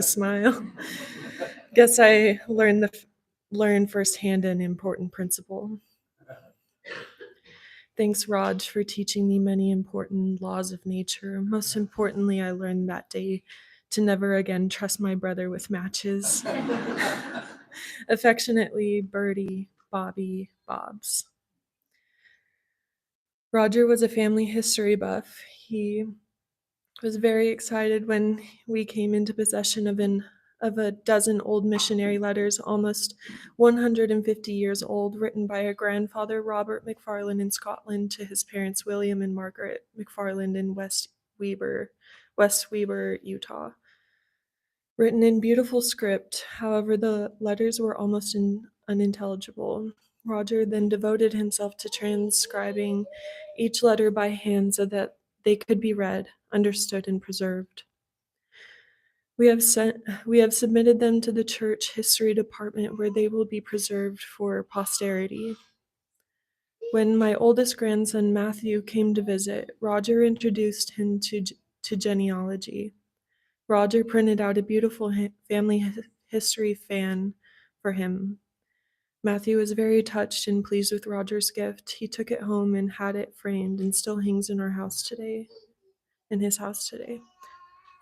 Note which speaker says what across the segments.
Speaker 1: A smile. Guess I learned firsthand an important principle. Thanks, Raj, for teaching me many important laws of nature. Most importantly, I learned that day to never again trust my brother with matches. Affectionately, Bertie, Bobby, Bobs. Roger was a family history buff. He was very excited when we came into possession of a dozen old missionary letters, almost 150 years old, written by a grandfather, Robert McFarland, in Scotland, to his parents, William and Margaret McFarland, in West Weber, Utah. Written in beautiful script, however, the letters were almost unintelligible. Roger then devoted himself to transcribing each letter by hand so that they could be read, understood, and preserved. We have submitted them to the church history department where they will be preserved for posterity. When my oldest grandson Matthew came to visit, Roger introduced him to genealogy. Roger printed out a beautiful family history fan for him. Matthew was very touched and pleased with Roger's gift. He took it home and had it framed and still hangs in his house today.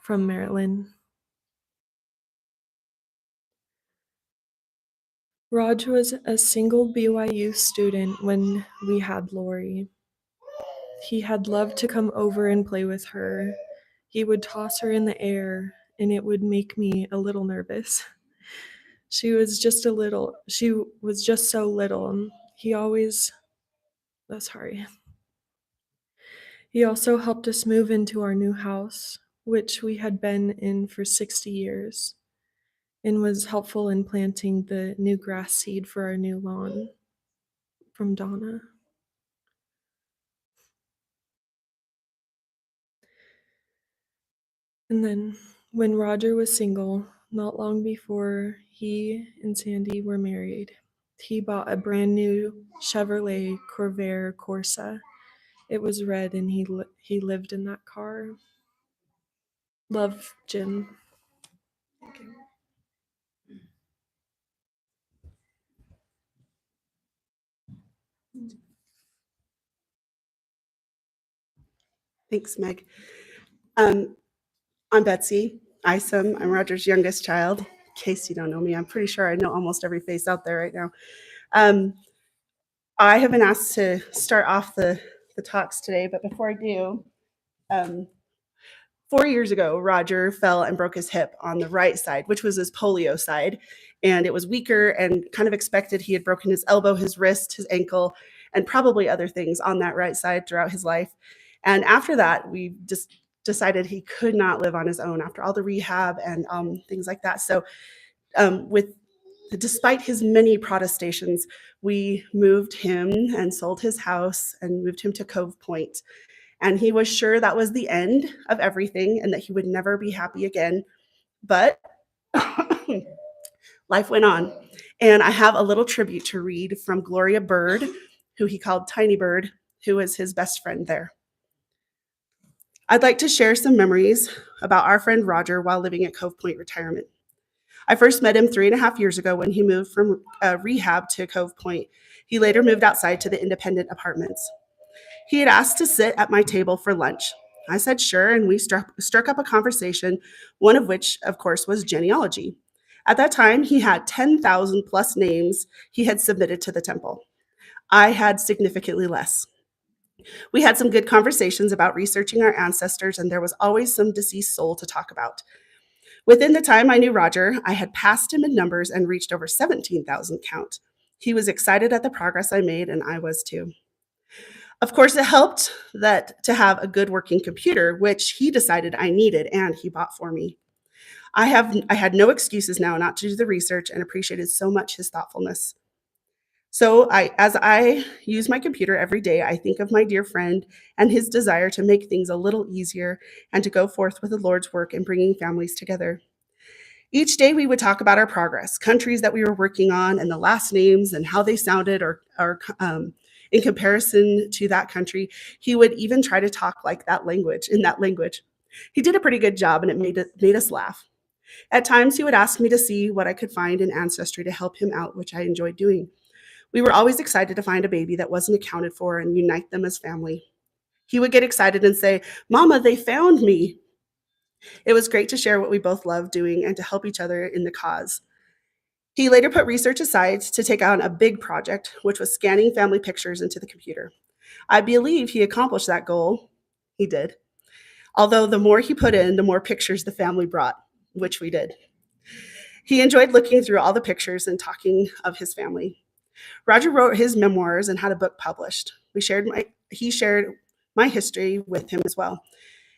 Speaker 1: From Maryland. Raj was a single BYU student when we had Lori. He had loved to come over and play with her. He would toss her in the air, and it would make me a little nervous. She was just so little. He also helped us move into our new house, which we had been in for 60 years. And was helpful in planting the new grass seed for our new lawn. From Donna. And then when Roger was single, not long before he and Sandy were married, he bought a brand new Chevrolet Corsa. It was red and he lived in that car. Love, Jim. Thank you.
Speaker 2: Thanks, Meg. I'm Betsy Isom. I'm Roger's youngest child. In case you don't know me, I'm pretty sure I know almost every face out there right now. I have been asked to start off the talks today, but before I do, 4 years ago, Roger fell and broke his hip on the right side, which was his polio side, and it was weaker and kind of expected. He had broken his elbow, his wrist, his ankle, and probably other things on that right side throughout his life. And after that, we just decided he could not live on his own after all the rehab and things like that. So despite his many protestations, we moved him and sold his house and moved him to Cove Point. And he was sure that was the end of everything and that he would never be happy again. But life went on. And I have a little tribute to read from Gloria Bird, who he called Tiny Bird, who was his best friend there. I'd like to share some memories about our friend Roger while living at Cove Point Retirement. I first met him 3.5 years ago when he moved from rehab to Cove Point. He later moved outside to the independent apartments. He had asked to sit at my table for lunch. I said sure, and we struck up a conversation, one of which, of course, was genealogy. At that time, he had 10,000 plus names he had submitted to the temple. I had significantly less. We had some good conversations about researching our ancestors, and there was always some deceased soul to talk about. Within the time I knew Roger, I had passed him in numbers and reached over 17,000 count. He was excited at the progress I made, and I was too. Of course, it helped to have a good working computer, which he decided I needed and he bought for me. I had no excuses now not to do the research and appreciated so much his thoughtfulness. So as I use my computer every day, I think of my dear friend and his desire to make things a little easier and to go forth with the Lord's work in bringing families together. Each day we would talk about our progress, countries that we were working on and the last names and how they sounded or in comparison to that country. He would even try to talk like in that language. He did a pretty good job and it made us laugh. At times, he would ask me to see what I could find in Ancestry to help him out, which I enjoyed doing. We were always excited to find a baby that wasn't accounted for and unite them as family. He would get excited and say, "Mama, they found me." It was great to share what we both loved doing and to help each other in the cause. He later put research aside to take on a big project, which was scanning family pictures into the computer. I believe he accomplished that goal. He did. Although the more he put in, the more pictures the family brought, which we did. He enjoyed looking through all the pictures and talking of his family. Roger wrote his memoirs and had a book published. He shared my history with him as well.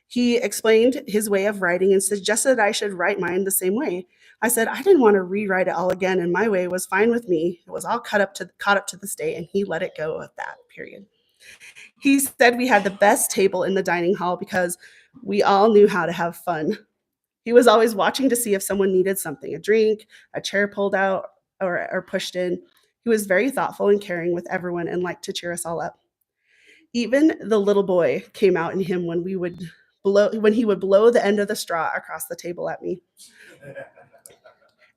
Speaker 2: He explained his way of writing and suggested I should write mine the same way. I said I didn't want to rewrite it all again, and my way was fine with me. It was all caught up to this day, and he let it go at that period. He said we had the best table in the dining hall because we all knew how to have fun. He was always watching to see if someone needed something, a drink, a chair pulled out or pushed in. He was very thoughtful and caring with everyone and liked to cheer us all up. Even the little boy came out in him when he would blow the end of the straw across the table at me.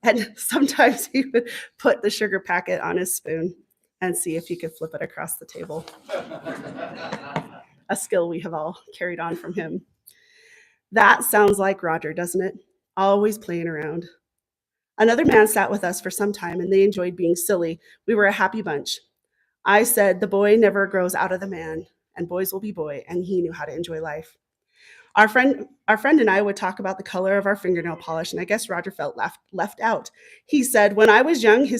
Speaker 2: And sometimes he would put the sugar packet on his spoon and see if he could flip it across the table. A skill we have all carried on from him. That sounds like Roger, doesn't it? Always playing around. Another man sat with us for some time and they enjoyed being silly. We were a happy bunch. I said the boy never grows out of the man, and boys will be boy, and he knew how to enjoy life. Our friend and I would talk about the color of our fingernail polish, and I guess Roger felt left out. He said when I was young, my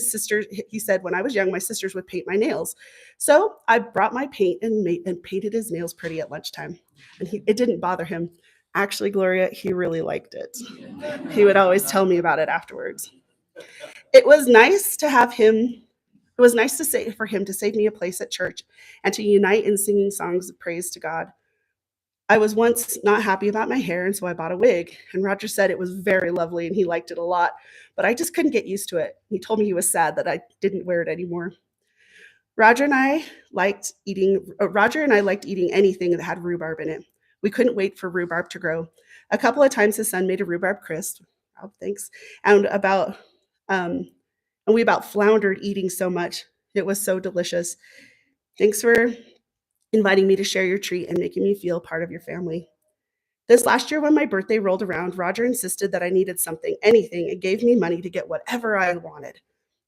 Speaker 2: sisters would paint my nails. So I brought my paint and painted his nails pretty at lunchtime. And it didn't bother him. Actually, Gloria, he really liked it. He would always tell me about it afterwards. It was nice to have him. It was nice to say for him to save me a place at church and to unite in singing songs of praise to God. I was once not happy about my hair, and so I bought a wig. And Roger said it was very lovely and he liked it a lot, but I just couldn't get used to it. He told me he was sad that I didn't wear it anymore. Roger and I liked eating anything that had rhubarb in it. We couldn't wait for rhubarb to grow. A couple of times his son made a rhubarb crisp. Oh, thanks. And we about floundered eating so much. It was so delicious. Thanks for inviting me to share your treat and making me feel part of your family. This last year, when my birthday rolled around, Roger insisted that I needed something, anything, and gave me money to get whatever I wanted.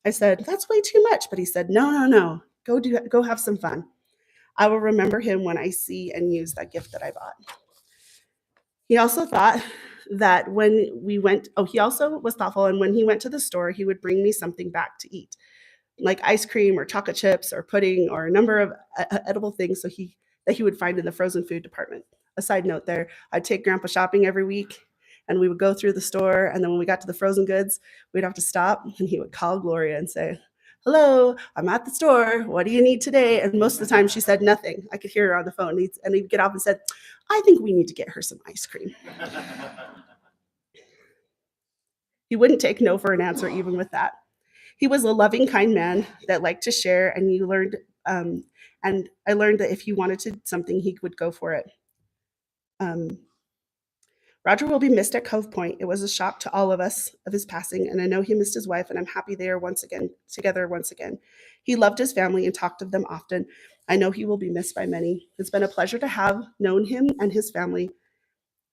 Speaker 2: I said, "That's way too much," but he said, "No, no, no. Go have some fun." I will remember him when I see and use that gift that I bought. He also thought that when we went, oh, he also was thoughtful, and when he went to the store, he would bring me something back to eat, like ice cream or chocolate chips or pudding or a number of edible things that he would find in the frozen food department. A side note there, I'd take Grandpa shopping every week and we would go through the store, and then when we got to the frozen goods, we'd have to stop and he would call Gloria and say, "Hello, I'm at the store. What do you need today?" And most of the time she said nothing. I could hear her on the phone. And he'd get off and said, "I think we need to get her some ice cream." He wouldn't take no for an answer even with that. He was a loving, kind man that liked to share, and and I learned that if he wanted something, he would go for it. Um, Roger will be missed at Cove Point. It was a shock to all of us of his passing, and I know he missed his wife, and I'm happy they are together once again. He loved his family and talked of them often. I know he will be missed by many. It's been a pleasure to have known him and his family.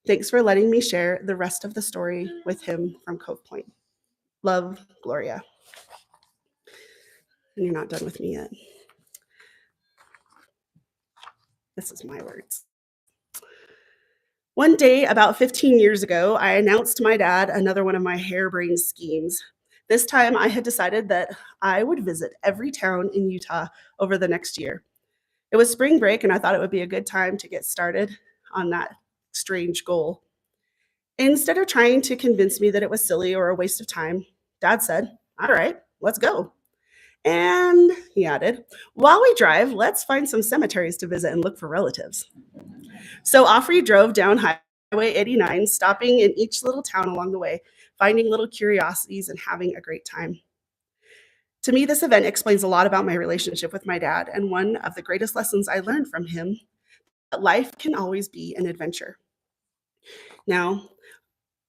Speaker 2: Thanks for letting me share the rest of the story with him from Cove Point. Love, Gloria. And you're not done with me yet. This is my words. One day, about 15 years ago, I announced to my dad another one of my harebrained schemes. This time, I had decided that I would visit every town in Utah over the next year. It was spring break, and I thought it would be a good time to get started on that strange goal. Instead of trying to convince me that it was silly or a waste of time, Dad said, "All right, let's go." And he added, "While we drive, let's find some cemeteries to visit and look for relatives." So off we drove down Highway 89, stopping in each little town along the way, finding little curiosities and having a great time. To me, this event explains a lot about my relationship with my dad, and one of the greatest lessons I learned from him, that life can always be an adventure. Now,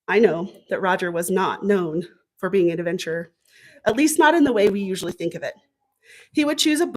Speaker 2: I know that Roger was not known for being an adventurer, at least not in the way we usually think of it. He would choose a